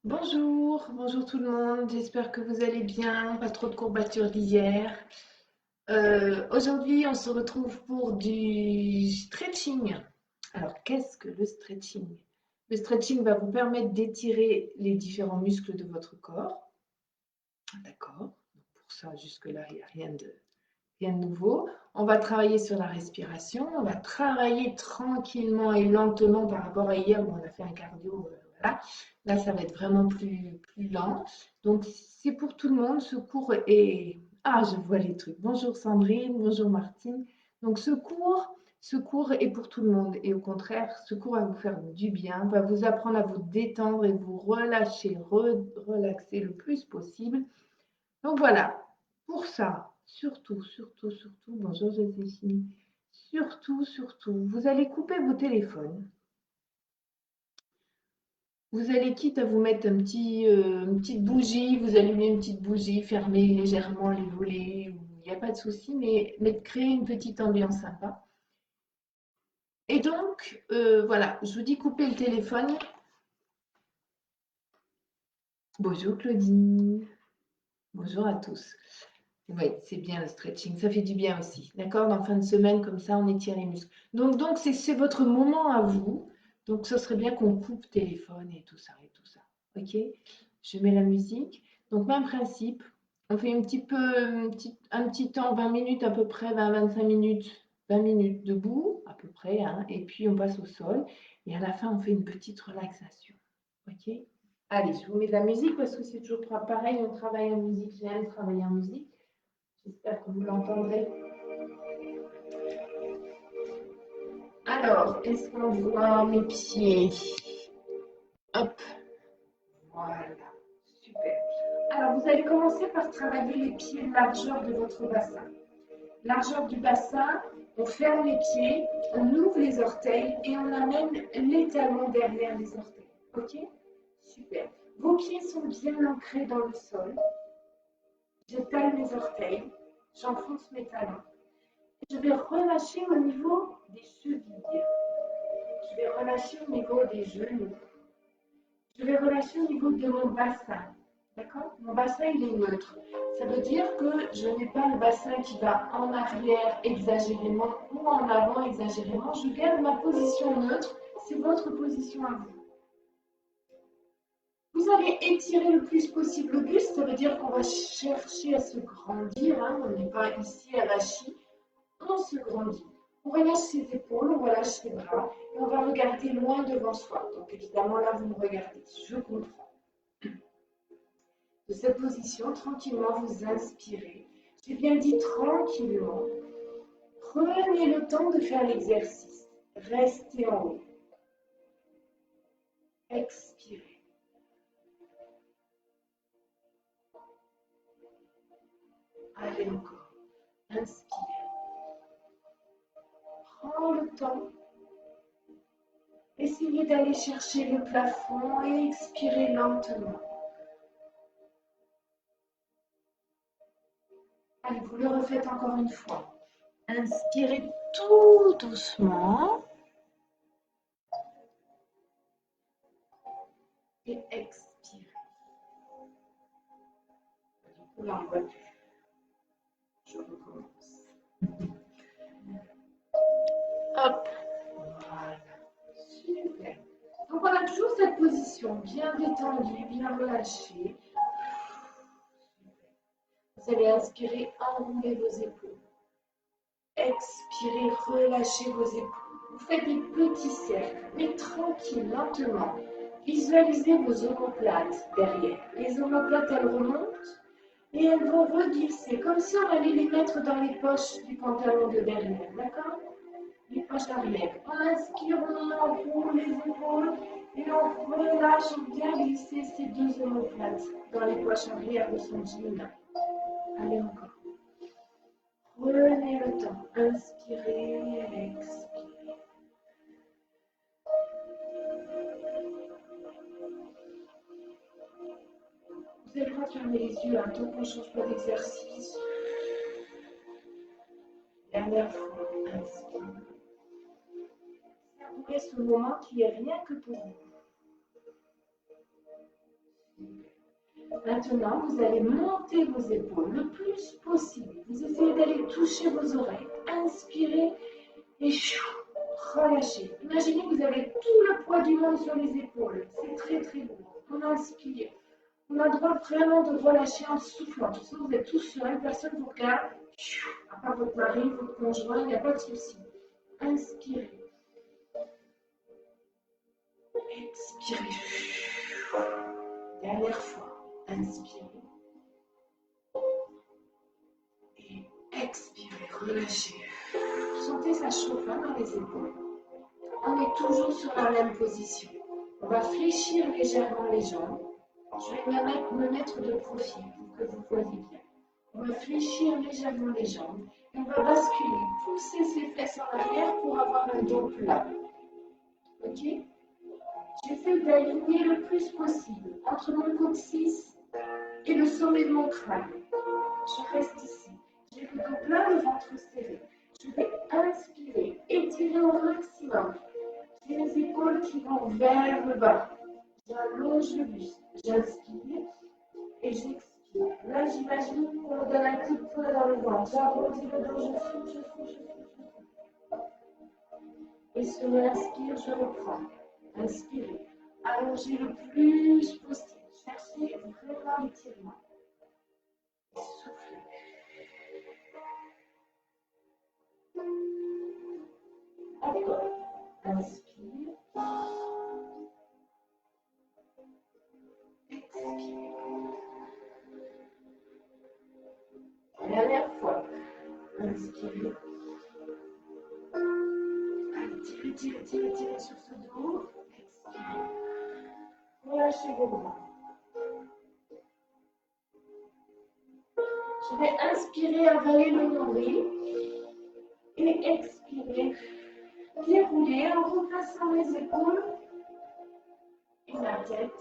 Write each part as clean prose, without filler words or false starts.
Bonjour tout le monde, j'espère que vous allez bien, pas trop de courbatures d'hier. Aujourd'hui, on se retrouve pour du stretching. Alors, qu'est-ce que le stretching? Le stretching va vous permettre d'étirer les différents muscles de votre corps. D'accord? Pour ça, jusque-là, il n'y a rien de nouveau. On va travailler sur la respiration, on va travailler tranquillement et lentement par rapport à hier où on a fait un cardio. Voilà. Là, ça va être vraiment plus lent. Donc, c'est pour tout le monde. Ce cours est... Ah, je vois les trucs. Bonjour Sandrine, bonjour Martine. Donc, ce cours est pour tout le monde. Et au contraire, ce cours va vous faire du bien, va vous apprendre à vous détendre et vous relâcher, relaxer le plus possible. Donc voilà, pour ça, surtout, bonjour Joséphine, surtout, vous allez couper vos téléphones. Vous allez, quitte à vous mettre une petite bougie, vous allumez une petite bougie, fermez légèrement les volets, il n'y a pas de souci, mais de créer une petite ambiance sympa. Et donc, voilà, je vous dis couper le téléphone. Bonjour Claudine, bonjour à tous. Oui, c'est bien le stretching, ça fait du bien aussi. D'accord? En fin de semaine, comme ça, on étire les muscles. Donc c'est votre moment à vous. Donc, ce serait bien qu'on coupe téléphone et tout ça et tout ça. OK? Je mets la musique. Donc, même principe. On fait un petit temps, 20 minutes à peu près, 20-25 minutes, 20 minutes debout, à peu près, hein, et puis on passe au sol. Et à la fin, on fait une petite relaxation. OK? Allez, je vous mets de la musique parce que c'est toujours pareil, on travaille en musique, j'aime travailler en musique. J'espère que vous l'entendrez. Alors, est-ce qu'on voit mes pieds? Hop, voilà, super. Alors, vous allez commencer par travailler les pieds, largeur de votre bassin. Largeur du bassin, on ferme les pieds, on ouvre les orteils et on amène les talons derrière les orteils. Ok? Super. Vos pieds sont bien ancrés dans le sol. J'étale mes orteils, j'enfonce mes talons. Je vais relâcher au niveau des chevilles. Je vais relâcher au niveau des genoux. Je vais relâcher au niveau de mon bassin. D'accord? Mon bassin, il est neutre. Ça veut dire que je n'ai pas le bassin qui va en arrière exagérément ou en avant exagérément. Je garde ma position neutre. C'est votre position à vous. Vous allez étirer le plus possible le buste. Ça veut dire qu'on va chercher à se grandir. Hein. On n'est pas ici avachi. On se grandit. On relâche ses épaules, on relâche ses bras et on va regarder loin devant soi. Donc évidemment, là, vous me regardez. Je comprends. De cette position, tranquillement, vous inspirez. J'ai bien dit tranquillement. Prenez le temps de faire l'exercice. Restez en haut. Expirez. Allez encore. Inspirez. Prends le temps. Essayez d'aller chercher le plafond et expirez lentement. Allez, vous le refaites encore une fois. Inspirez tout doucement et expirez. Là, on va plus. Je recommence. Hop. Voilà. Super. Donc, on a toujours cette position bien détendue, bien relâchée. Vous allez inspirer, enrouler vos épaules. Expirez, relâchez vos épaules. Vous faites des petits cercles, mais tranquille, lentement. Visualisez vos omoplates derrière. Les omoplates, elles remontent et elles vont reglisser, comme si on allait les mettre dans les poches du pantalon de derrière, d'accord? Les poches arrière. On inspire, on enroule les épaules et on relâche, on vient glisser ces deux omoplates dans les poches arrière de son jean. Allez encore. Prenez le temps. Inspirez, expirez. Vous avez le droit de fermer les yeux tant qu'on ne change pas d'exercice. Dernière fois. Inspirez. Savourez ce moment qui est rien que pour vous. Maintenant, vous allez monter vos épaules le plus possible. Vous essayez d'aller toucher vos oreilles. Inspirez et relâchez. Imaginez que vous avez tout le poids du monde sur les épaules. C'est très très lourd. On inspire. On a le droit vraiment de relâcher en soufflant. De toute façon, vous êtes tous seul, personne ne vous regarde. À part votre mari, votre conjoint, il n'y a pas de souci. Inspirez. Expirez. Dernière fois. Inspirez. Et expirez. Relâchez. Vous sentez ça chauffe dans les épaules. On est toujours sur la même position. On va fléchir légèrement les jambes. Je vais me mettre de profil pour que vous voyez bien. On va fléchir légèrement les jambes et on va basculer, pousser ses fesses en arrière pour avoir un dos plat. Ok? J'essaie d'aligner le plus possible entre mon coccyx et le sommet de mon crâne. Je reste ici. J'ai le dos plat, le ventre serré. Je vais inspirer, étirer au maximum. J'ai les épaules qui vont vers le bas. J'allonge le buste. J'inspire et j'expire. Là, j'imagine qu'on me donne un coup de poing dans le ventre. J'arrondis le dos, je souffle. Et sur l'inspire, je reprends. Inspirez. Allongez le plus possible. Cherchez vraiment l'étirement. Et soufflez. Encore. Inspire. Expire. Dernière fois. Inspirez. Allez, tirez sur ce dos. Expirez. Relâchez vos bras. Je vais inspirer, avaler le nombril. Et expirer. Dérouler en replaçant les épaules et la tête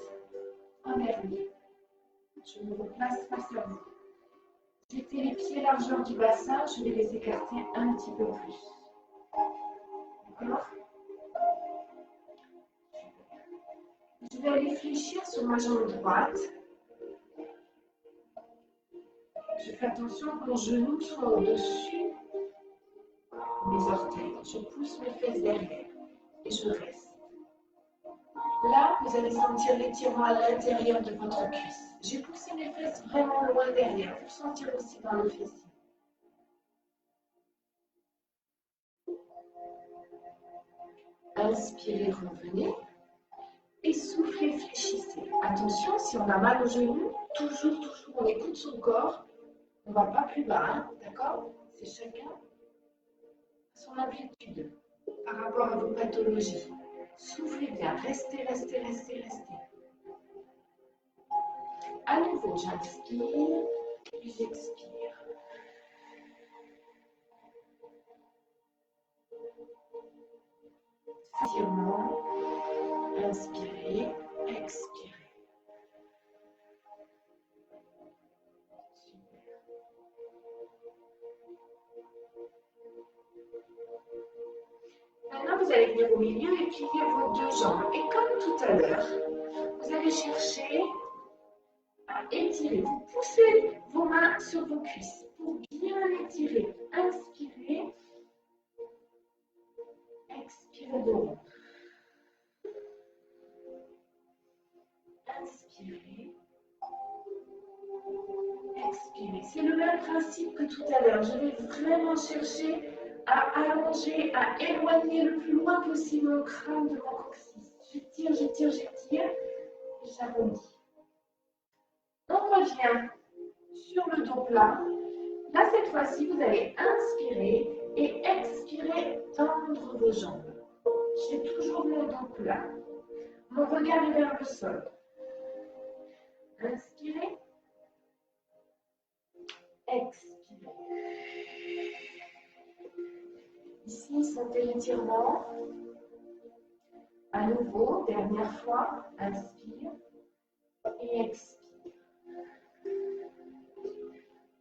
en dernier. Je me replace face à vous. Jetez les pieds largeur du bassin, je vais les écarter un petit peu plus. D'accord? Je vais aller fléchir sur ma jambe droite. Je fais attention que mon genou soit au-dessus mes orteils. Je pousse mes fesses derrière et je reste. Là, vous allez sentir l'étirement à l'intérieur de votre cuisse. J'ai poussé mes fesses vraiment loin derrière pour sentir aussi dans le fessier. Inspirez, revenez. Et soufflez, fléchissez. Attention, si on a mal au genou, toujours, on écoute son corps. On ne va pas plus bas, hein, d'accord? C'est chacun son amplitude par rapport à vos pathologies. Soufflez bien, restez. À nouveau, j'inspire, puis j'expire. Étirement, inspirez, expirez. Super. Maintenant, vous allez venir au milieu et plier vos deux jambes. Et comme tout à l'heure, vous allez chercher à étirer. Vous poussez vos mains sur vos cuisses pour bien étirer. Inspirez. Expirez de haut. Inspirez. Expirez. C'est le même principe que tout à l'heure. Je vais vraiment chercher à allonger, à éloigner le plus loin possible mon crâne de mon coccyx. J'étire. Et j'arrondis. On revient sur le dos plat. Là, cette fois-ci, vous allez inspirer et expirer, tendre vos jambes. J'ai toujours mon dos plat. Mon regard est vers le sol. Inspirez. Expirez. Ici, sentez l'étirement. À nouveau, dernière fois, inspire et expire.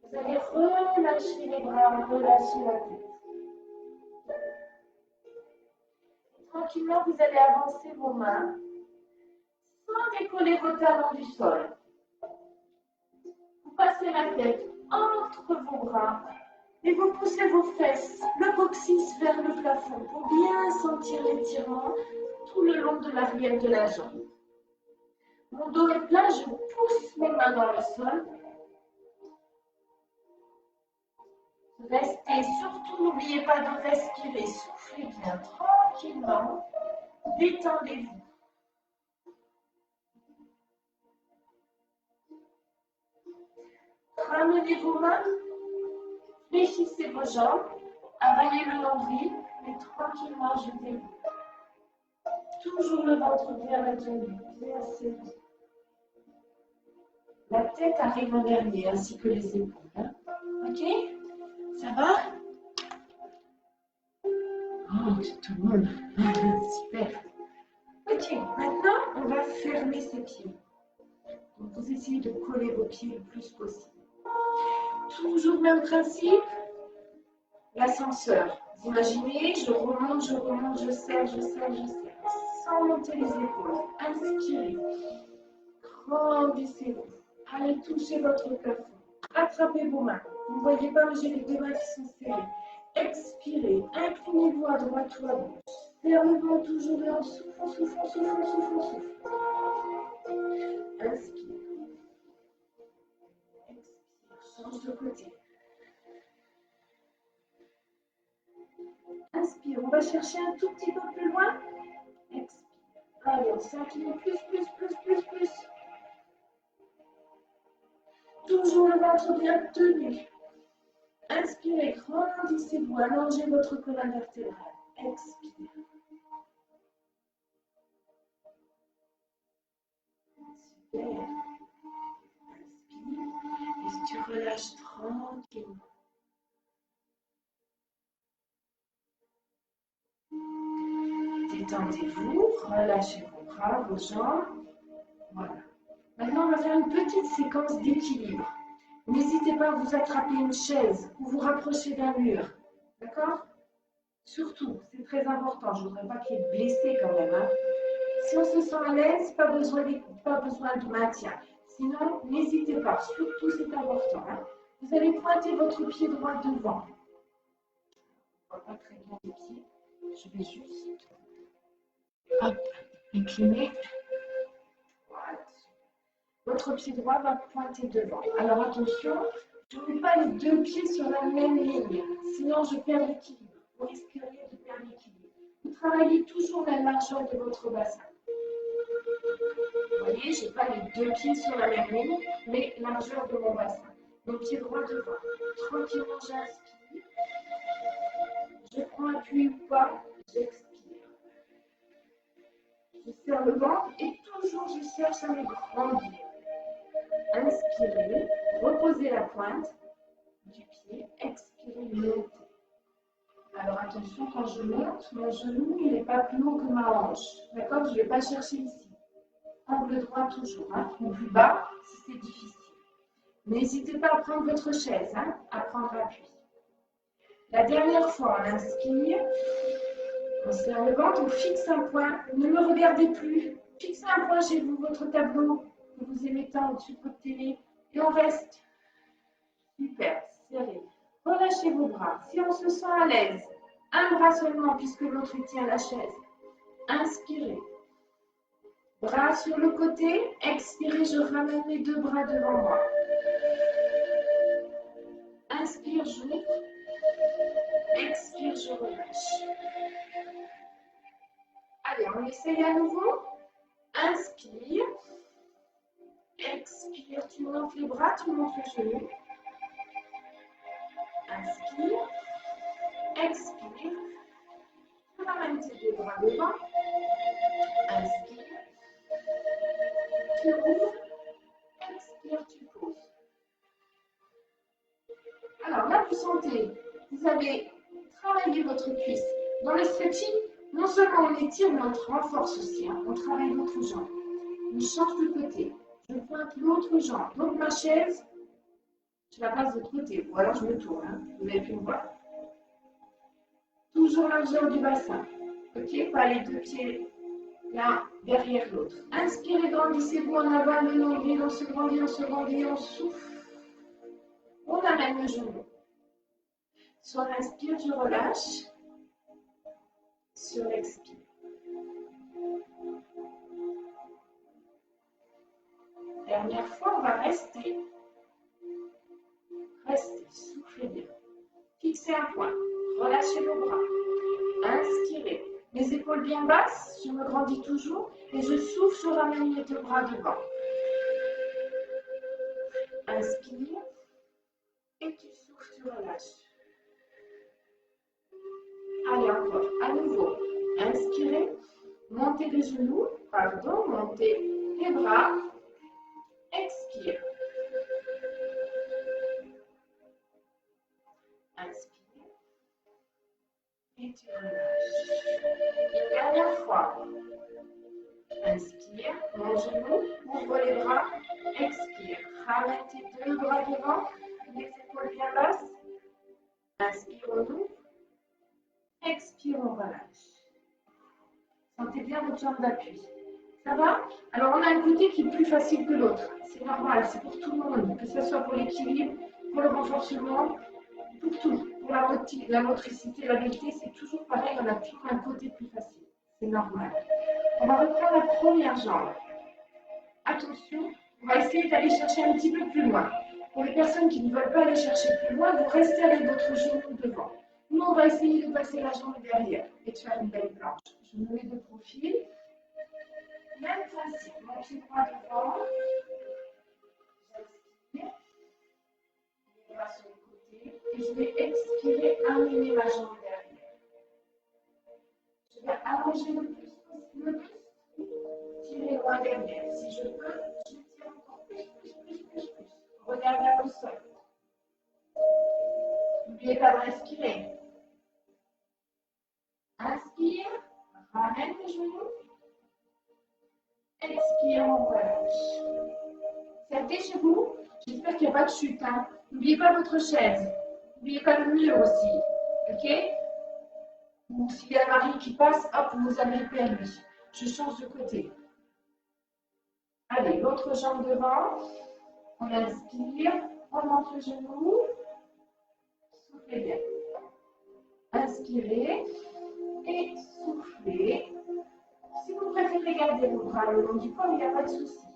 Vous allez relâcher les bras, relâcher la tête. Tranquillement, vous allez avancer vos mains sans décoller vos talons du sol. passez la tête entre vos bras et vous poussez vos fesses, le coccyx vers le plafond pour bien sentir l'étirement tout le long de l'arrière de la jambe. Mon dos est plat, je pousse mes mains dans le sol. Restez, surtout n'oubliez pas de respirer, soufflez bien tranquillement, détendez-vous. Ramenez vos mains, fléchissez vos jambes, avalez le nombril et tranquillement jetez-vous. Toujours le ventre bien maintenu, bien serré. La tête arrive en dernier, ainsi que les épaules. Hein? Ok? Ça va? Oh, c'est tout le monde. Super. Ok, maintenant, on va fermer ses pieds. Donc, vous essayez de coller vos pieds le plus possible. Toujours le même principe. L'ascenseur. Vous imaginez, je remonte, je serre, je serre, je serre. Sans monter les épaules. Inspirez. Grandissez-vous. Allez toucher votre plafond. Attrapez vos mains. Vous ne voyez pas, mais j'ai les deux mains qui sont serrées. Expirez. Inclinez-vous à droite ou à gauche. Fermez-vous toujours et en souffle, souffle, souffle, souffle, souffle. Inspire. Expire. Change de côté. Inspire. On va chercher un tout petit peu plus loin. Expire. Allez, on s'incline plus, plus, plus, plus, plus. Toujours le ventre bien tenu. Inspirez, grandissez-vous, allongez votre colonne vertébrale. Expire. Super. Inspire. Et tu relâches tranquillement. Détendez-vous, relâchez vos bras, vos jambes. Voilà. Maintenant, on va faire une petite séquence d'équilibre. N'hésitez pas à vous attraper une chaise ou vous rapprocher d'un mur. D'accord? Surtout, c'est très important. Je ne voudrais pas qu'il y ait de blessés quand même. Hein. Si on se sent à l'aise, pas besoin de maintien. Sinon, n'hésitez pas. Surtout, c'est important. Hein. Vous allez pointer votre pied droit devant. On ne voit pas très bien les pieds. Je vais juste incliner. Voilà. Votre pied droit va pointer devant. Alors attention, je ne mets pas les deux pieds sur la même ligne. Sinon, je perds l'équilibre. Vous risqueriez de perdre l'équilibre. Vous travaillez toujours la largeur de votre bassin. Vous voyez, je n'ai pas les deux pieds sur la même ligne, mais largeur de mon bassin. Mon pied droit devant. Tranquillement, j'inspire. Je prends appui ou pas, j'expire. Je serre le ventre et toujours je cherche à me grandir. Inspirez, reposez la pointe du pied, expirez, montez. Alors attention, quand je monte, mon genou il n'est pas plus haut que ma hanche. D'accord? Je ne vais pas chercher ici. Angle droit toujours, hein, ou plus bas si c'est difficile. N'hésitez pas à prendre votre chaise, hein, à prendre appui. La dernière fois, on inspire, on serre le ventre, on fixe un point. Ne me regardez plus. Fixez un point chez vous, votre tableau que vous aimez tant au-dessus de votre télé. Et on reste. Super, serré. Relâchez vos bras. Si on se sent à l'aise, un bras seulement puisque l'autre tient la chaise. Inspirez. Bras sur le côté. Expirez, je ramène mes deux bras devant moi. Inspire, j'ouvre. Expire, je relâche. Allez, on essaye à nouveau. Inspire. Expire, tu montes les bras, tu montes le genou. Inspire. Expire. Tu ramènes tes deux bras devant. Inspire. Tu ouvres. Expire, tu poses. Alors là, vous sentez, vous avez travaillé votre cuisse. Dans le stretching, non seulement on étire, mais on renforce aussi. Hein. On travaille l'autre jambe. On change de côté. Je pointe l'autre jambe. Donc ma chaise, je la passe de l'autre côté. Ou alors je me tourne. Hein. Vous avez pu me voir. Toujours largeur du bassin. Ok, pas les deux pieds l'un derrière l'autre. Inspirez, grandissez-vous en aval, le nombril, on se grandit, on souffle. On amène le genou. Sur l'inspire, je relâche. Sur l'expire. Dernière fois, on va rester. Restez, soufflez bien. Fixez un point. Relâchez le bras. Inspirez. Les épaules bien basses, je me grandis toujours. Et je souffle, je ramène les deux bras devant. Inspire. Et tu souffles, tu relâches. Allez, encore. À nouveau. Inspirez. Montez les genoux. Pardon, montez les bras. Expire. Inspire. Et tu relâches. Une dernière fois. Inspire. Mon genou. Ouvre les bras. Expire. Ramène tes deux bras devant. Les épaules bien basses. Inspire, on ouvre. Expire, on relâche. Sentez bien votre jambe d'appui. Ça va? Alors, on a un côté qui est plus facile que l'autre. C'est normal, c'est pour tout le monde. Que ce soit pour l'équilibre, pour le renforcement, pour tout. Pour la motricité, l'habileté, c'est toujours pareil. On a toujours un côté plus facile. C'est normal. On va reprendre la première jambe. Attention, on va essayer d'aller chercher un petit peu plus loin. Pour les personnes qui ne veulent pas aller chercher plus loin, vous restez avec votre genou devant. Nous, on va essayer de passer la jambe derrière et de faire une belle planche. Je me mets de profil. Même principe, mon pied droit devant. J'inspire. Les bras sur le côté. Et je vais expirer, amener ma jambe derrière. Je vais allonger le plus possible. Tirer loin derrière. Si je peux, je tire encore plus. Regardez vers le sol. N'oubliez pas de respirer. Inspire, ramène les genoux. Expire, on relâche. Sentez chez vous. J'espère qu'il n'y a pas de chute. Hein. N'oubliez pas votre chaise. N'oubliez pas le mur aussi. Ok? Ou s'il y a un mari qui passe, hop, vous avez le permis. Je change de côté. Allez, l'autre jambe devant. On inspire, on monte le genou. Soufflez bien. Inspirez et soufflez. Si vous préférez garder vos bras le long du corps, il n'y a pas de souci.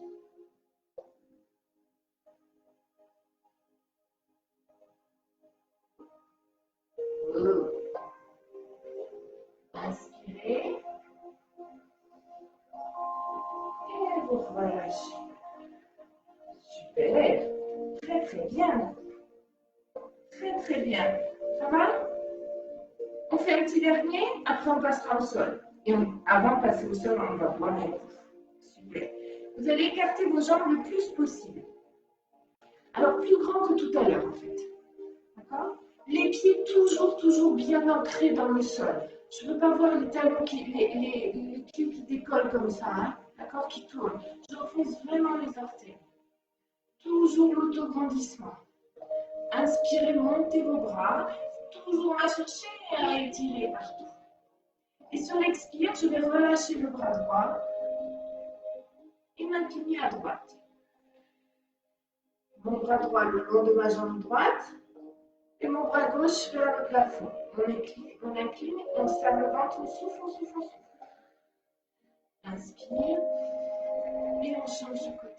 Inspirez. Et vous relâchez. Super. Très très bien. Très très bien. Ça va? On fait un petit dernier, après on passera au sol. Et avant de passer au sol, on va boire un coup. Super. Vous allez écarter vos jambes le plus possible. Alors plus grand que tout à l'heure en fait. D'accord? Les pieds toujours bien ancrés dans le sol. Je ne veux pas voir les talons, les pieds qui décollent comme ça, hein? D'accord? Qui tournent. Je repousse vraiment les orteils. Toujours l'autograndissement. Inspirez, montez vos bras. Toujours à chercher à étirer partout. Et sur l'expire, je vais relâcher le bras droit et m'incliner à droite. Mon bras droit le long de ma jambe droite et mon bras gauche vers le plafond. On incline, on serre le ventre, on souffle, on souffle, on souffle. Inspire et on change de côté.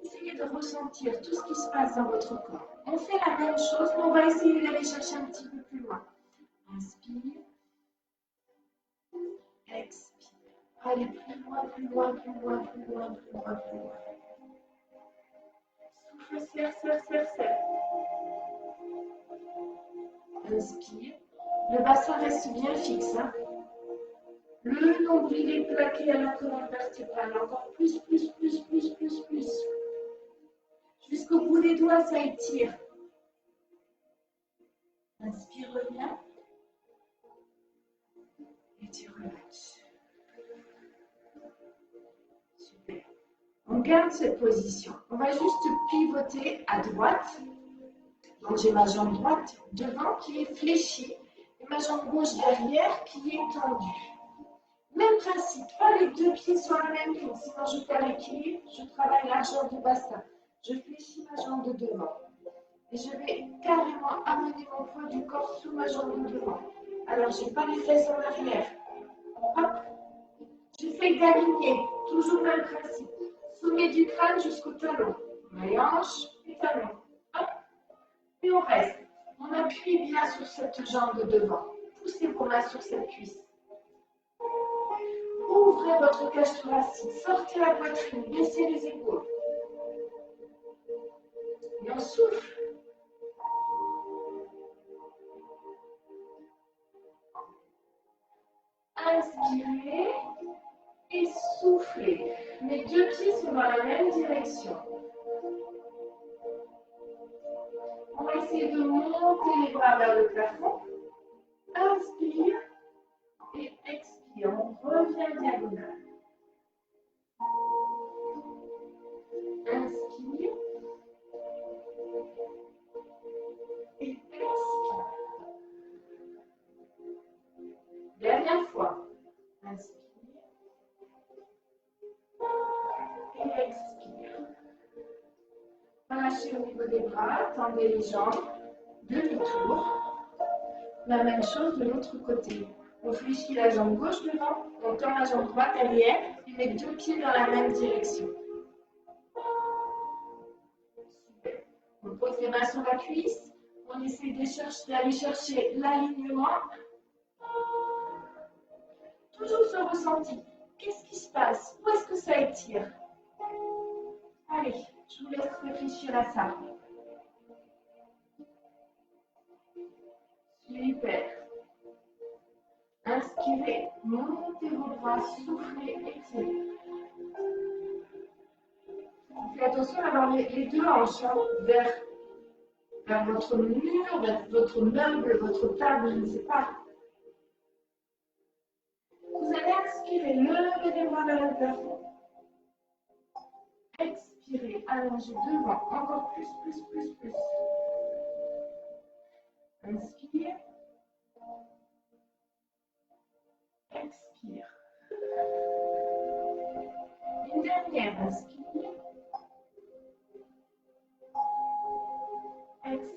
Essayez de ressentir tout ce qui se passe dans votre corps. On fait la même chose, mais on va essayer d'aller chercher un petit peu plus loin. Inspire. Expire. Allez plus loin, plus loin, plus loin, plus loin, plus loin, plus loin. Souffle, serre. Inspire. Le bassin reste bien fixe. Hein. Le nombril est plaqué à la colonne vertébrale. Encore plus. Jusqu'au bout des doigts, ça étire. Inspire, reviens. Et tu relâches. Super. On garde cette position. On va juste pivoter à droite. Donc j'ai ma jambe droite devant qui est fléchie et ma jambe gauche derrière qui est tendue. Même principe, pas les deux pieds sur la même ligne, sinon je perds l'équilibre, je travaille largeur du bassin. Je fléchis ma jambe de devant. Et je vais carrément amener mon poids du corps sous ma jambe de devant. Alors, je n'ai pas les fesses en arrière. Hop, j'essaie d'aligner, toujours le même principe. Sommet du crâne jusqu'au talon. Les hanches et talons. Hop, et on reste. On appuie bien sur cette jambe de devant. Poussez vos mains sur cette cuisse. Ouvrez votre cage thoracique, sortez la poitrine, baissez les épaules. Et on souffle. Inspirez et soufflez. Mes deux pieds sont dans la même direction. On va essayer de monter les bras vers le plafond. Inspire et expire. On revient diagonale. Inspire et expire. Dernière fois. Inspire et expire. Relâchez au niveau des bras, tendez les jambes, demi-tour. La même chose de l'autre côté. On fléchit la jambe gauche devant, on tend la jambe droite derrière et met deux pieds dans la même direction. Super. On pose les mains sur la cuisse, on essaie d'aller chercher l'alignement. Toujours ce ressenti. Qu'est-ce qui se passe? Où est-ce que ça étire? Allez, je vous laisse réfléchir à ça. Super. Inspirez, montez vos bras, soufflez, étirez. Faites attention à avoir les deux hanches vers votre mur, vers votre meuble, votre table, je ne sais pas. Vous allez inspirer, levez les bras vers le plafond. Expirez, allongez devant, encore plus, plus, plus, plus. Inspire. Expire. Une dernière, inspire. Expire.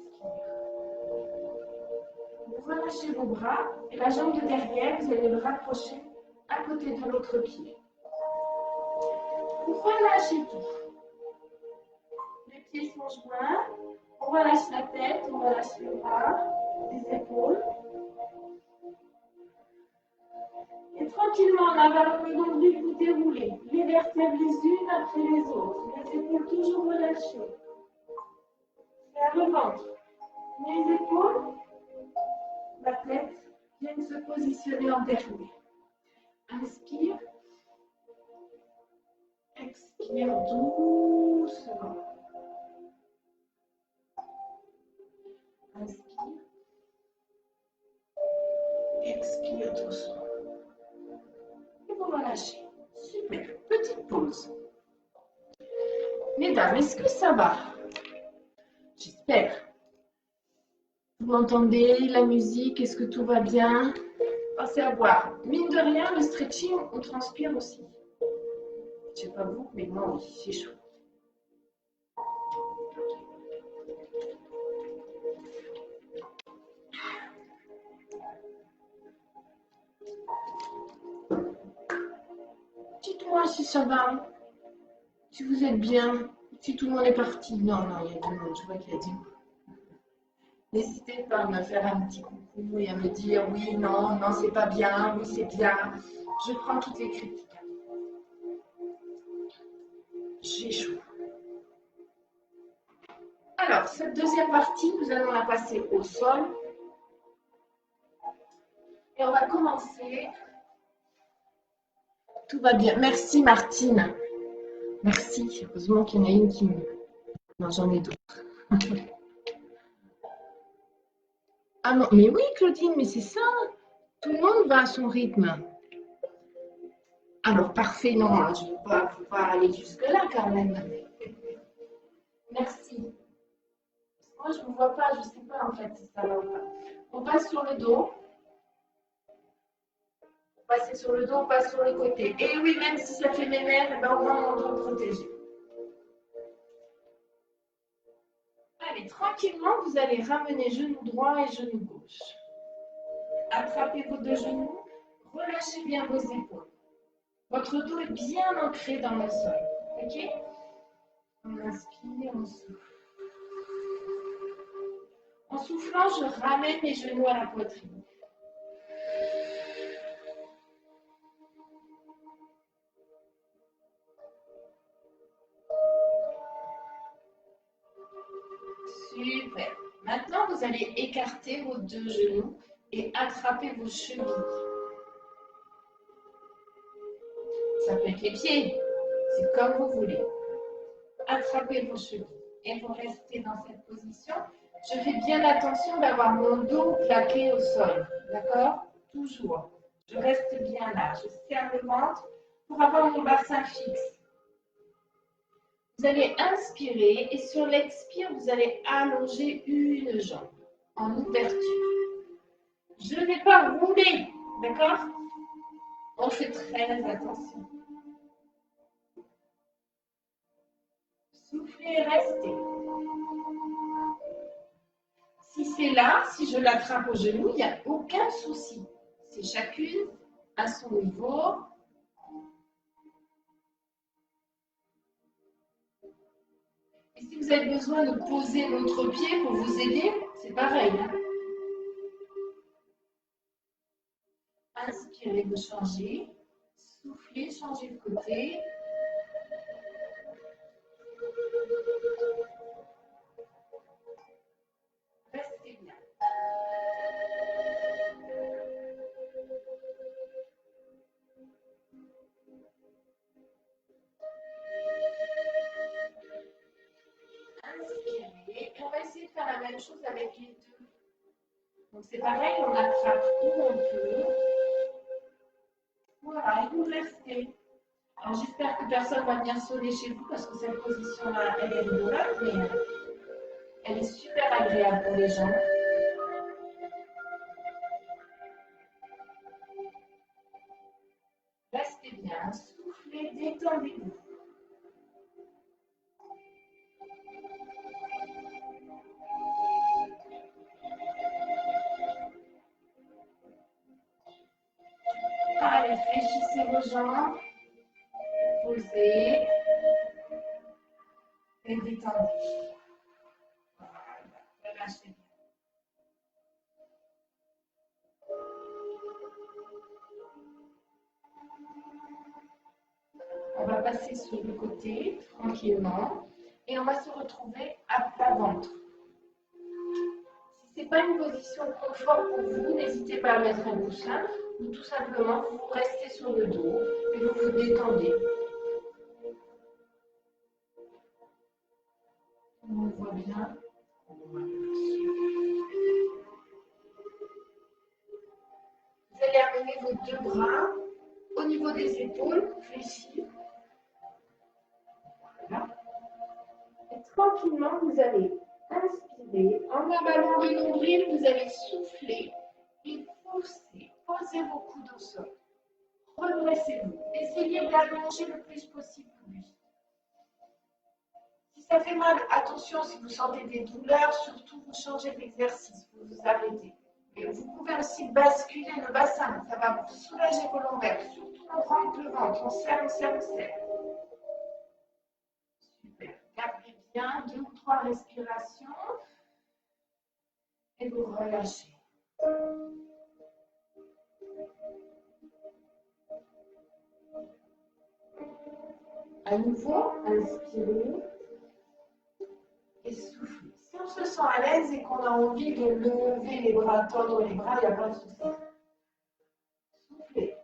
Vous relâchez vos bras et la jambe de derrière, vous allez le rapprocher à côté de l'autre pied. Vous relâchez tout. Les pieds sont joints. On relâche la tête, on relâche les bras, les épaules. Et tranquillement, en avalant le nombril, vous déroulez les vertèbres les unes après les autres. Les épaules toujours relâchées. Vers le ventre. Les épaules, la tête viennent se positionner en dernier. Inspire. Expire doucement. Inspire. Expire doucement. Et vous relâchez. Super. Petite pause. Mesdames, est-ce que ça va? J'espère. Vous entendez la musique? Est-ce que tout va bien? Pensez à boire. Mine de rien, le stretching, on transpire aussi. Je ne sais pas vous, mais moi, oui, c'est chaud. Dites-moi si ça va, si vous êtes bien, si tout le monde est parti. Non, il y a du monde, je vois qu'il y a du monde. N'hésitez pas à me faire un petit coucou et à me dire oui, non, non, c'est pas bien, oui, c'est bien. Je prends toutes les critiques. J'ai chaud. Alors, cette deuxième partie, nous allons la passer au sol. Et on va commencer. Tout va bien. Merci Martine. Merci. Heureusement qu'il y en a une qui me... Non, j'en ai d'autres. Ah non, mais oui Claudine, mais c'est ça. Tout le monde va à son rythme. Alors, parfait, non, hein, je ne veux pas aller jusque-là quand même. Merci. Moi, je ne vous vois pas, je ne sais pas en fait si ça va ou pas. On passe sur le dos. Passer sur le dos, pas sur le côté. Et oui, même si ça fait mes nerfs, ben, au moins mon dos protégé. Allez, tranquillement, vous allez ramener genou droit et genou gauche. Attrapez vos deux genoux, relâchez bien vos épaules. Votre dos est bien ancré dans le sol. Ok? On inspire, on souffle. En soufflant, je ramène mes genoux à la poitrine. Super. Maintenant, vous allez écarter vos deux genoux et attraper vos chevilles. Ça peut être les pieds, c'est comme vous voulez. Attrapez vos chevilles et vous restez dans cette position. Je fais bien attention d'avoir mon dos plaqué au sol, d'accord? Toujours. Je reste bien là, je serre le ventre pour avoir mon bassin fixe. Vous allez inspirer et sur l'expire, vous allez allonger une jambe en ouverture. Je ne vais pas rouler, d'accord? On fait très attention. Soufflez, restez. Si c'est là, si je l'attrape au genou, il n'y a aucun souci. C'est chacune à son niveau. Et si vous avez besoin de poser l'autre pied pour vous aider, c'est pareil. Hein? Inspirez, vous changez. Soufflez, changez de côté. Restez bien. Inspirez. Et on va essayer de faire la même chose avec les deux. Donc c'est pareil, on attrape où on peut. Voilà, et vous restez. Alors j'espère que personne ne va venir sonner chez vous parce que cette position-là, elle est rigolote, mais elle est super agréable pour les jambes. Restez bien, soufflez, détendez-vous. Allez, fléchissez vos jambes, posez et détendez. Voilà, relâchez bien. On va passer sur le côté tranquillement et on va se retrouver à plat ventre. Si ce n'est pas une position de confort pour vous, n'hésitez pas à mettre un coussin ou tout simplement vous restez sur le dos et vous vous détendez. On voit bien. Vous allez amener vos deux bras au niveau des épaules, fléchis. Voilà. Et tranquillement, vous allez inspirer. En avalant le nombril, vous allez souffler et pousser. Posez vos coudes au sol. Redressez-vous. Essayez d'allonger le plus possible le buste. Si ça fait mal, attention, si vous sentez des douleurs, surtout vous changez d'exercice, vous vous arrêtez. Et vous pouvez aussi basculer le bassin, ça va vous soulager vos lombaires, surtout on rentre le ventre, on serre, on serre, on serre. Super, gardez bien 2 ou 3 respirations et vous relâchez. À nouveau, inspirez et soufflez. Si on se sent à l'aise et qu'on a envie de lever les bras, tendre les bras, il n'y a pas de souci. Soufflez.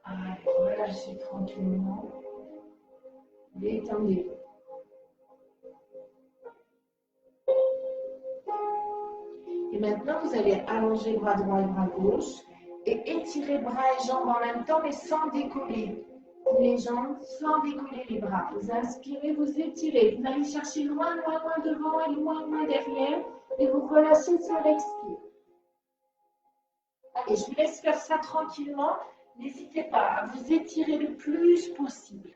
Allez, relâchez tranquillement. Détendez-vous. Et maintenant, vous allez allonger bras droit et bras gauche et étirer bras et jambes en même temps, mais sans décoller. les jambes sans décoller les bras. Vous inspirez, vous étirez. Vous allez chercher loin, loin, loin devant et loin, loin derrière. Et vous relâchez sur l'expire. Allez, je vous laisse faire ça tranquillement. N'hésitez pas à vous étirer le plus possible.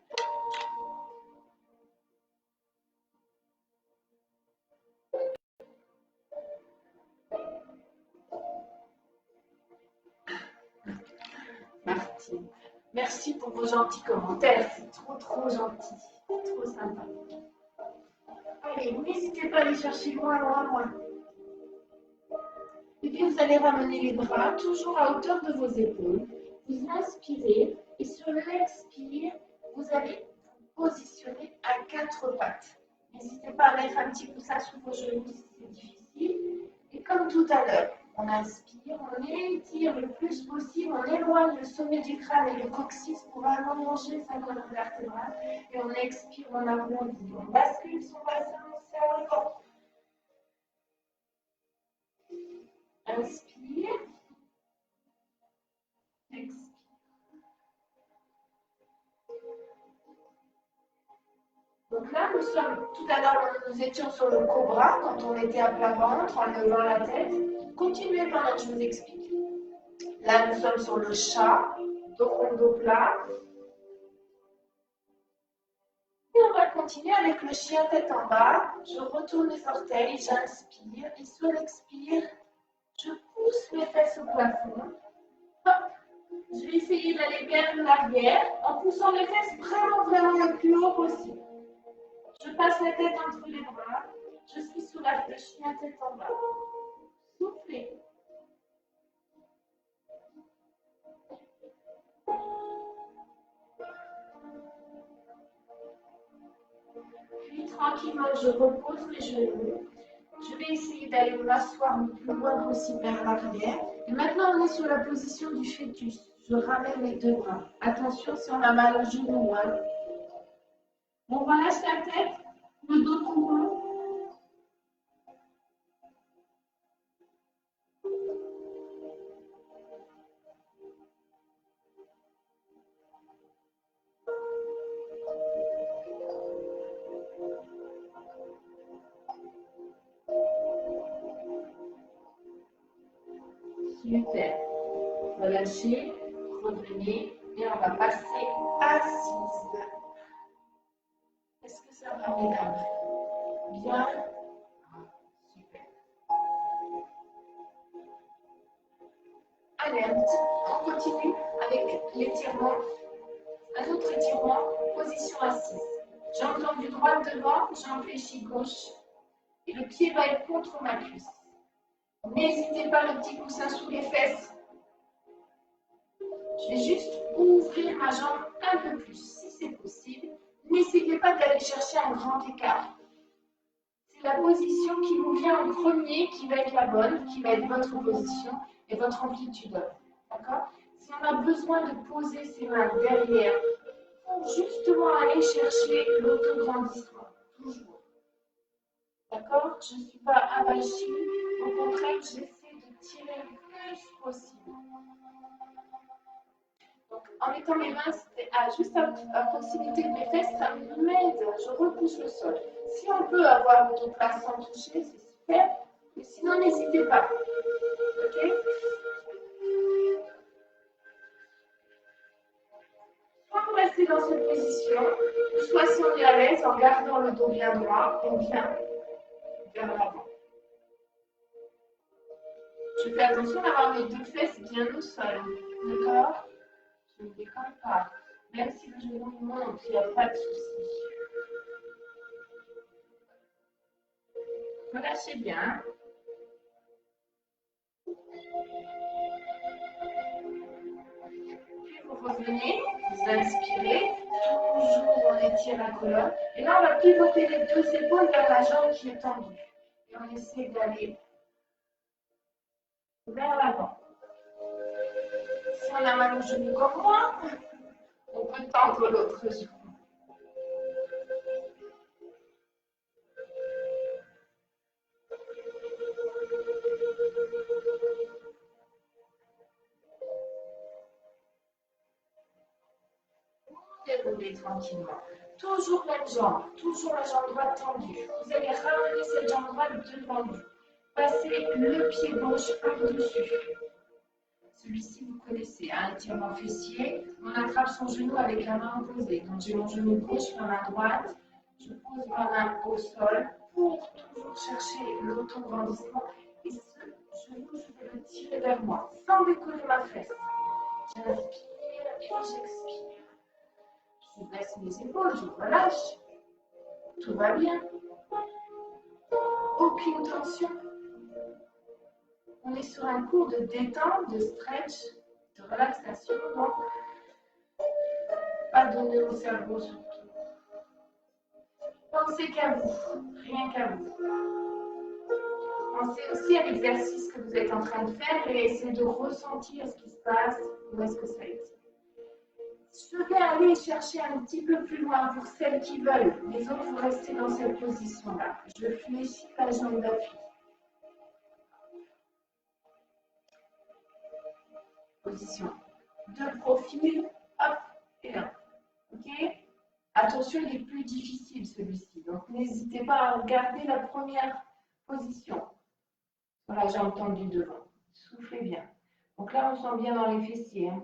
Martine, merci pour vos gentils commentaires. C'est trop, trop gentil. Trop sympa. Allez, n'hésitez pas à aller chercher loin, loin, loin. Et puis vous allez ramener les bras toujours à hauteur de vos épaules. Vous inspirez et sur l'expire, vous allez vous positionner à quatre pattes. N'hésitez pas à mettre un petit coussin sous vos genoux si c'est difficile. Et comme tout à l'heure, on inspire, on étire le plus possible, on éloigne le sommet du crâne et le coccyx pour allonger sa colonne vertébrale. Et on expire, on arrondit, on bascule son bassin au cerveau. Inspire. Expire. Donc là, nous sommes, tout à l'heure, nous étions sur le cobra quand on était à plat ventre en levant la tête. Continuez pendant que je vous explique. Là, nous sommes sur le chat, dos rond, dos plat. Et on va continuer avec le chien tête en bas. Je retourne les orteils, j'inspire. Et sur l'expire, je pousse mes fesses au plafond. Hop. Je vais essayer d'aller vers l'arrière en poussant mes fesses vraiment, vraiment le plus haut possible. Je passe la tête entre les bras. Je suis sous le chien tête en bas. Soufflez. Puis tranquillement, je repose mes genoux. Je vais essayer d'aller m'asseoir le plus loin possible vers l'arrière. Et maintenant, on est sur la position du fœtus. Je ramène les deux bras. Attention si on a mal au genou. Hein. On relâche la tête, le dos tout rond. Super. Relâchez, revenez et on va passer assise. Est-ce que ça va, mesdames? Bien. Super. Allez, on continue avec l'étirement. Un autre étirement, position assise. Jambe tendue droite devant, jambe fléchie gauche. Et le pied va être contre ma cuisse. N'hésitez pas le petit coussin sous les fesses. Je vais juste ouvrir ma jambe un peu plus, si c'est possible. N'essayez pas d'aller chercher un grand écart. C'est la position qui vous vient en premier qui va être la bonne, qui va être votre position et votre amplitude. D'accord? Si on a besoin de poser ses mains derrière, pour justement aller chercher l'autograndissement, toujours. D'accord? Je ne suis pas abachie, au contraire, j'essaie de tirer le plus possible. Donc, en mettant mes mains juste à proximité de mes fesses, ça m'aide, je repousse le sol. Si on peut avoir notre place sans toucher, c'est super, mais sinon, n'hésitez pas. Ok? Soit vous restez dans cette position, soit si on est à l'aise, en gardant le dos bien droit, on vient vers l'avant. Je fais attention d'avoir mes deux fesses bien au sol. D'accord? Je ne décolle pas. Même si le genou monte, il n'y a pas de souci. Relâchez bien. Puis vous revenez, vous inspirez. Toujours on étire la colonne. Et là, on va pivoter les deux épaules vers la jambe qui est tendue. Et on essaie d'aller vers l'avant. Si on a mal au genou comme moi, on peut tendre l'autre genou. dérouler tranquillement. Toujours même jambe, toujours la jambe droite tendue. Vous allez ramener cette jambe droite devant vous. Passez le pied gauche par-dessus. Celui-ci, vous connaissez, un étirement fessier. On attrape son genou avec la main opposée. Donc, j'ai mon genou gauche, ma main droite. Je pose ma main au sol pour toujours chercher l'autograndissement. Et ce genou, je vais le tirer vers moi, sans décoller ma fesse. J'inspire et puis j'expire. Je baisse mes épaules, je relâche. Tout va bien. Aucune tension. On est sur un cours de détente, de stretch, de relaxation. Donc, pas donner au cerveau surtout. Pensez qu'à vous, rien qu'à vous. Pensez aussi à l'exercice que vous êtes en train de faire et essayez de ressentir ce qui se passe, où est-ce que ça est. Je vais aller chercher un petit peu plus loin pour celles qui veulent. Les autres, vous restez dans cette position-là. Je fléchis la jambe d'appui. Position de profil, hop, et là. Ok? Attention, il est plus difficile celui-ci. Donc, n'hésitez pas à garder la première position. Sur la jambe tendue devant. Soufflez bien. Donc là, on sent bien dans les fessiers. Hein.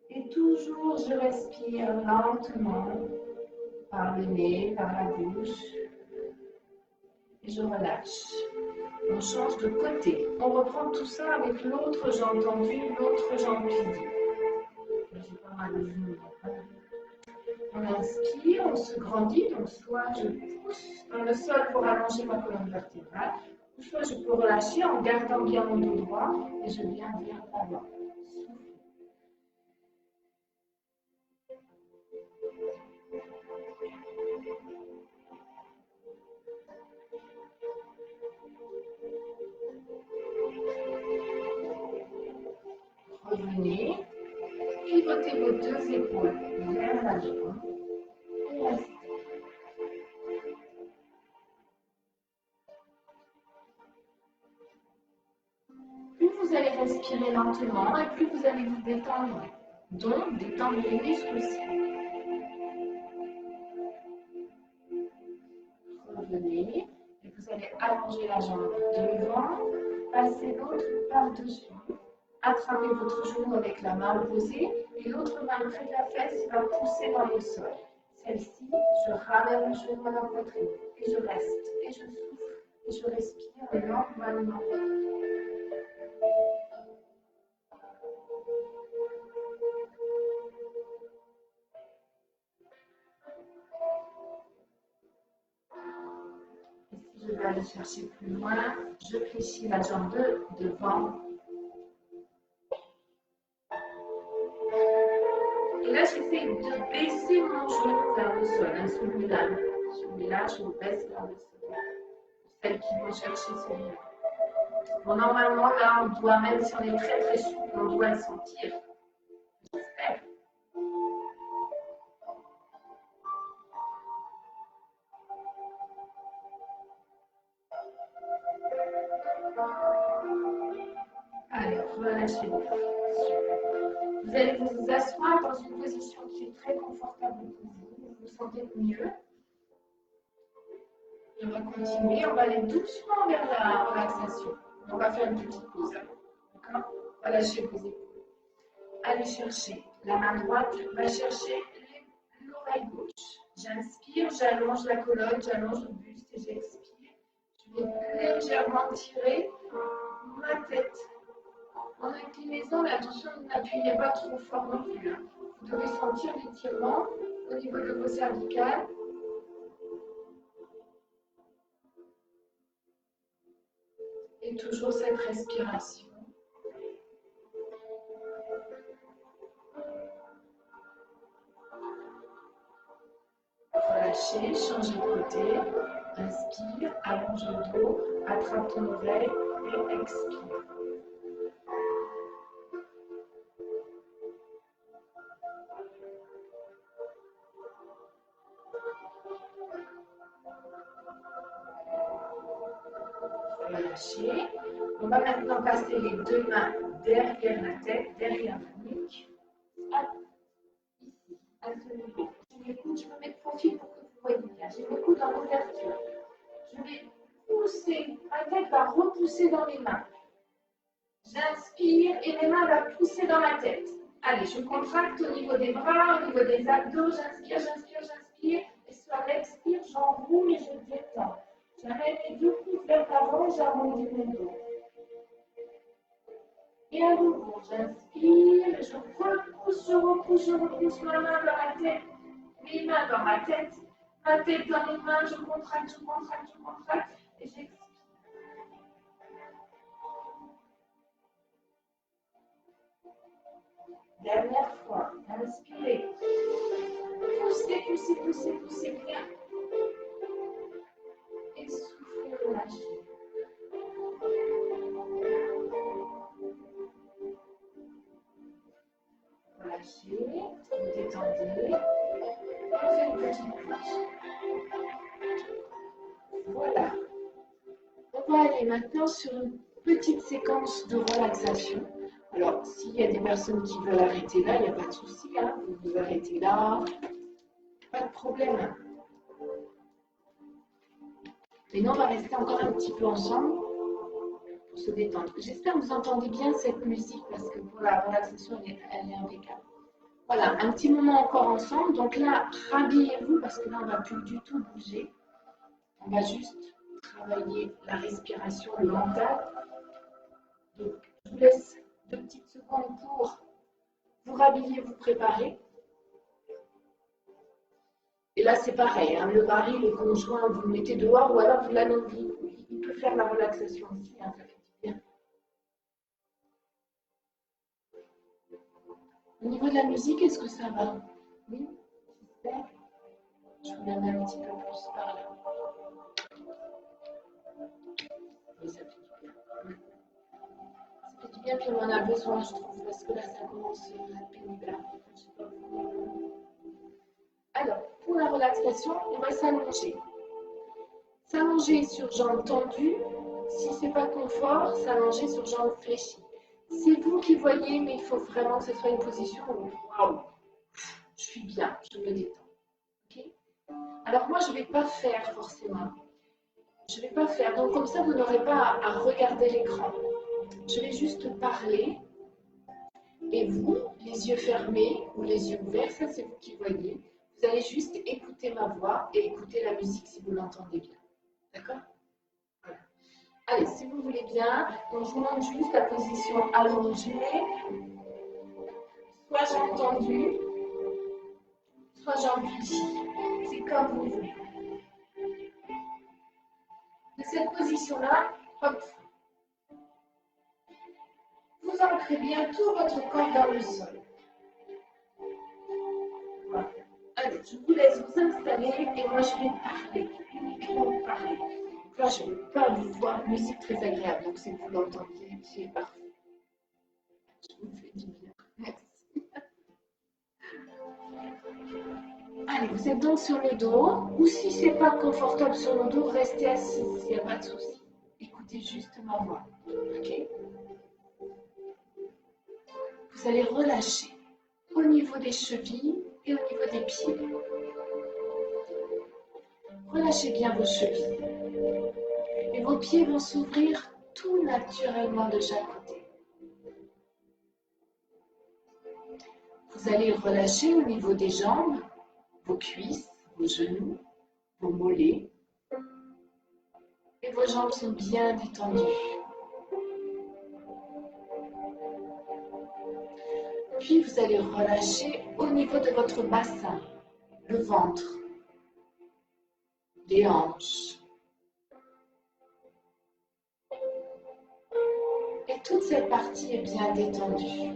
Et toujours, je respire lentement par le nez, par la bouche. Et je relâche. On change de côté. On reprend tout ça avec l'autre jambe tendue, l'autre jambe pliée. J'ai pas mal de genoux. On inspire, on se grandit. Donc soit je pousse dans le sol pour allonger ma colonne vertébrale, ou soit je peux relâcher en gardant bien mon dos droit et je viens vers l'avant. Revenez, pivotez vos deux épaules vers la jambe et restez. Plus vous allez respirer lentement et plus vous allez vous détendre. Donc, détendre les muscles aussi. Revenez et vous allez allonger la jambe devant, passer l'autre par-dessus. Attrapez votre genou avec la main opposée et l'autre main près de la fesse va pousser dans le sol. Celle-ci, je ramène le genou à la poitrine et je reste et je souffle et je respire normalement. Et si je vais aller chercher plus loin, je fléchis la jambe devant. Et là, j'essaie de baisser mon genou vers le sol, celui-là. Celui-là, je le baisse vers le sol. Celles qui vont chercher celui-là. Bon, normalement, là, on doit, même si on est très très souple, on doit le sentir. J'espère. Alors, relâchez-vous. Vous allez vous asseoir dans une position qui est très confortable pour vous. Vous vous sentez mieux. Et on va continuer. On va aller doucement vers la relaxation. On va faire une petite pause. D'accord? Relâchez vos épaules. Allez chercher. La main droite va chercher l'oreille gauche. J'inspire, j'allonge la colonne, j'allonge le buste et j'expire. Je vais légèrement tirer ma tête. En inclinaison, attention, n'appuyez pas trop fort non plus. Hein. Vous devez sentir l'étirement au niveau de vos cervicales. Et toujours cette respiration. Relâchez, changez de côté. Inspire, allonge le dos, attrape ton oreille et expire. Relâchez. On va maintenant passer les deux mains derrière la tête, derrière la nuque. Hop, ici, à ce niveau. Je m'écoute, je me mets de profil pour que vous voyez bien. Je m'écoute en ouverture. Je vais pousser, ma tête va repousser dans mes mains. J'inspire et mes mains vont pousser dans ma tête. Allez, je contracte au niveau des bras, au niveau des abdos. J'inspire, j'inspire, j'inspire. Et sur l'expire, j'enroule et je détends. J'amène les deux pouces vers l'avant, j'arrondis mon dos. Et à nouveau, j'inspire, je repousse, je repousse ma main dans ma tête, mes mains dans ma tête dans mes mains, je contracte, et j'expire. Dernière fois, inspirez. Poussez bien. Et soufflez, relâchez. Relâchez, vous détendez. On fait une petite pause. Voilà. On va aller maintenant sur une petite séquence de relaxation. Alors, s'il y a des personnes qui veulent arrêter là, il n'y a pas de souci. Hein, vous vous arrêtez là, pas de problème. Mais nous, on va rester encore un petit peu ensemble pour se détendre. J'espère que vous entendez bien cette musique parce que pour la relaxation, elle est impeccable. Voilà, un petit moment encore ensemble. Donc là, rhabillez-vous parce que là, on ne va plus du tout bouger. On va juste travailler la respiration, le mental. Donc, je vous laisse 2 petites secondes pour vous rhabiller, vous préparer. Et là, c'est pareil. Hein, le mari, le conjoint, vous le mettez dehors ou alors vous l'allongez. Il peut faire la relaxation aussi, hein, ça fait du bien. Au niveau de la musique, est-ce que ça va? Oui, j'espère. Je vous la mets un petit peu plus par là. Oui, ça fait du bien. Ça fait du bien, puis on en a besoin, je trouve, parce que là, ça commence à être pénible. Je sais pas vous. Alors, pour la relaxation, on va s'allonger. S'allonger sur jambes tendues. Si ce n'est pas confort, s'allonger sur jambes fléchies. C'est vous qui voyez, mais il faut vraiment que ce soit une position où, waouh, je suis bien, je me détends. Okay. Alors moi, je ne vais pas faire forcément. Je ne vais pas faire. Donc comme ça, vous n'aurez pas à regarder l'écran. Je vais juste parler. Et vous, les yeux fermés ou les yeux ouverts, ça c'est vous qui voyez. Vous allez juste écouter ma voix et écouter la musique si vous l'entendez bien. D'accord? Voilà. Allez, si vous voulez bien, donc je vous montre juste la position allongée, soit jambes tendues, soit jambes pliées. C'est comme vous voulez. De cette position-là, hop, vous ancrez bien tout votre corps dans le sol. Voilà. Allez, je vous laisse vous installer et moi je vais parler, uniquement parler. Là, je ne vais pas vous voir, musique très agréable, donc si vous l'entendiez, c'est parfait. Je vous fais du bien. Merci. Allez, vous êtes donc sur le dos, ou si ce n'est pas confortable sur le dos, restez assis, il n'y a pas de souci. Écoutez juste ma voix. Ok? Vous allez relâcher au niveau des chevilles et au niveau des pieds. Relâchez bien vos chevilles. Et vos pieds vont s'ouvrir tout naturellement de chaque côté. Vous allez relâcher au niveau des jambes, vos cuisses, vos genoux, vos mollets. Et vos jambes sont bien détendues. Puis vous allez relâcher au niveau de votre bassin, le ventre, les hanches. Et toute cette partie est bien détendue.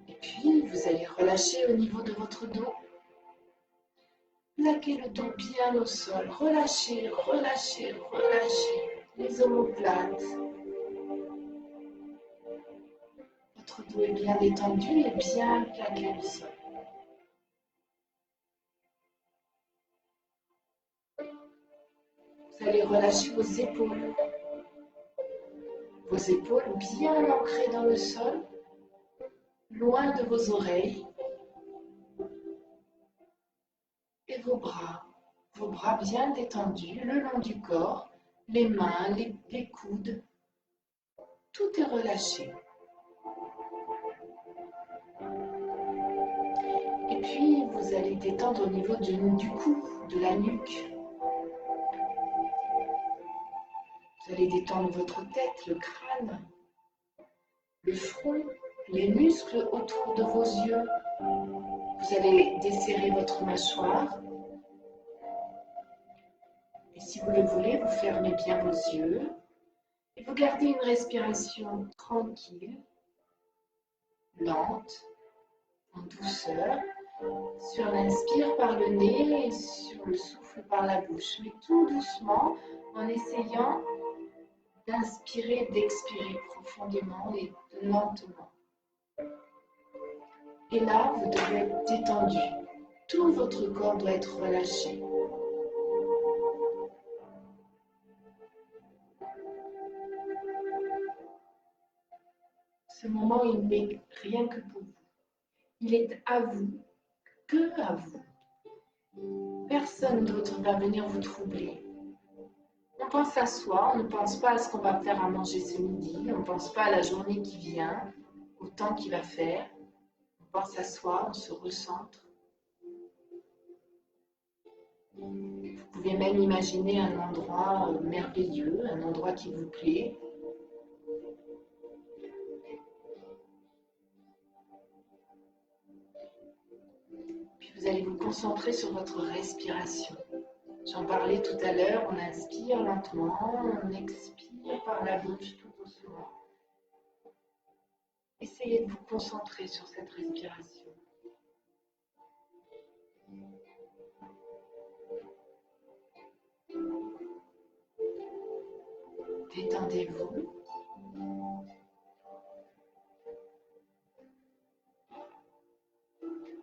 Et puis vous allez relâcher au niveau de votre dos. Plaquez le dos bien au sol. Relâchez, relâchez, relâchez les omoplates. Votre dos est bien détendu et bien plaqué au sol. Vous allez relâcher vos épaules, Vos épaules bien ancrées dans le sol, loin de vos oreilles. Et vos bras bien détendus le long du corps, les mains, les coudes. Tout est relâché. Et puis, vous allez détendre au niveau du cou, de la nuque. Vous allez détendre votre tête, le crâne, le front, les muscles autour de vos yeux. Vous allez desserrer votre mâchoire. Et si vous le voulez, vous fermez bien vos yeux. Et vous gardez une respiration tranquille, lente, en douceur. Sur l'inspire par le nez et sur le souffle par la bouche. Mais tout doucement, en essayant d'inspirer, d'expirer profondément et lentement. Et là, vous devez être détendu. Tout votre corps doit être relâché. Ce moment, il n'est rien que pour vous. Il est à vous, que à vous. Personne d'autre va venir vous troubler. On pense à soi, on ne pense pas à ce qu'on va faire à manger ce midi, on ne pense pas à la journée qui vient, au temps qu'il va faire. On pense à soi, on se recentre. Vous pouvez même imaginer un endroit merveilleux, un endroit qui vous plaît. Puis vous allez vous concentrer sur votre respiration. J'en parlais tout à l'heure, on inspire lentement, on expire par la bouche tout doucement. Essayez de vous concentrer sur cette respiration. Détendez-vous.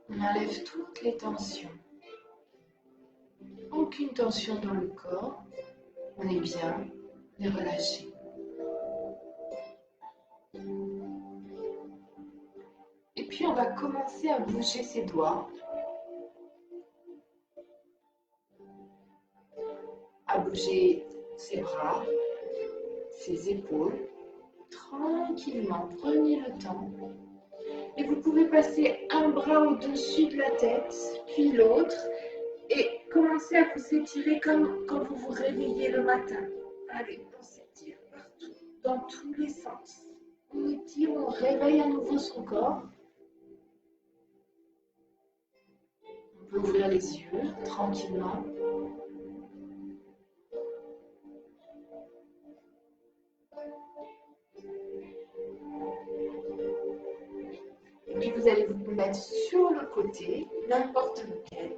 On enlève toutes les tensions. Aucune tension dans le corps. On est bien, on est relâché. Et puis on va commencer à bouger ses doigts, à bouger ses bras, ses épaules. Tranquillement, prenez le temps. Et vous pouvez passer un bras au-dessus de la tête, puis l'autre, et commencer à vous étirer comme quand vous vous réveillez le matin. Allez, on s'étire partout, dans tous les sens. On étire, on réveille à nouveau son corps. On peut ouvrir les yeux tranquillement. Et puis vous allez vous mettre sur le côté, n'importe lequel.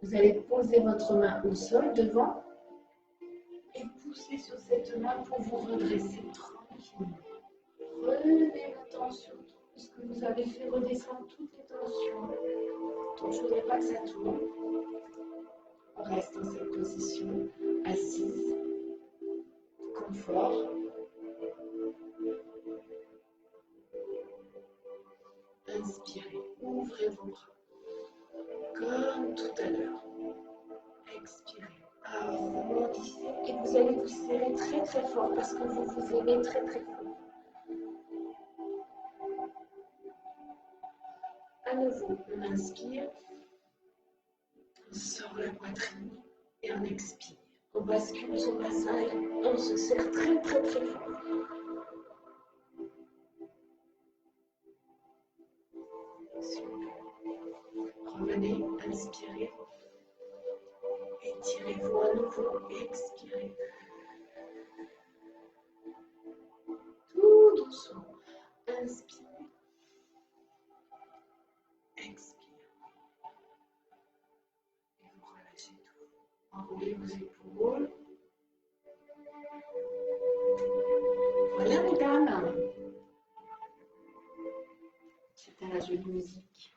Vous allez poser votre main au sol devant et pousser sur cette main pour vous redresser tranquillement. Relevez le temps sur tout ce que vous avez fait redescendre toutes les tensions. Donc je ne voudrais pas que ça tourne. On reste dans cette position assise, confort. Inspirez, ouvrez vos bras. Comme tout à l'heure. Expirez. Arrondissez et vous allez vous serrer très très fort parce que vous vous aimez très très fort. À nouveau, on inspire, on sort la poitrine et on expire. On bascule son bassin et on se serre très très très fort. Super. Revenez, inspirez. Étirez-vous à nouveau, expirez. Tout doucement. Inspire. Expire. Et vous relâchez tout. Enroulez vos épaules. Voilà, mesdames. C'était la jolie musique.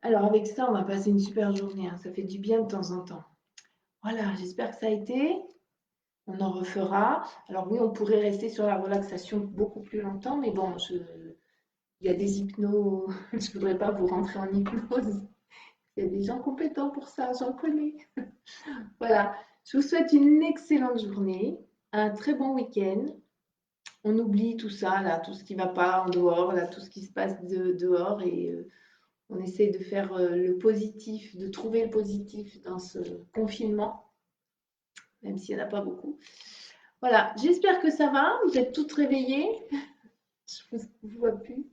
Alors avec ça, on va passer une super journée. Ça fait du bien de temps en temps. Voilà, j'espère que ça a été. On en refera. Alors oui, on pourrait rester sur la relaxation beaucoup plus longtemps, mais bon, il y a des hypnos. Je ne voudrais pas vous rentrer en hypnose. Il y a des gens compétents pour ça, j'en connais. Voilà, je vous souhaite une excellente journée, un très bon week-end. On oublie tout ça, là, tout ce qui ne va pas en dehors, là, tout ce qui se passe dehors et on essaie de faire le positif, de trouver le positif dans ce confinement, même s'il n'y en a pas beaucoup. Voilà, j'espère que ça va. Vous êtes toutes réveillées. Je ne vous vois plus.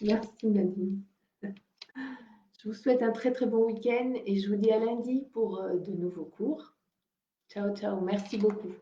Merci Nadine. Je vous souhaite un très très bon week-end et je vous dis à lundi pour de nouveaux cours. Ciao, ciao. Merci beaucoup.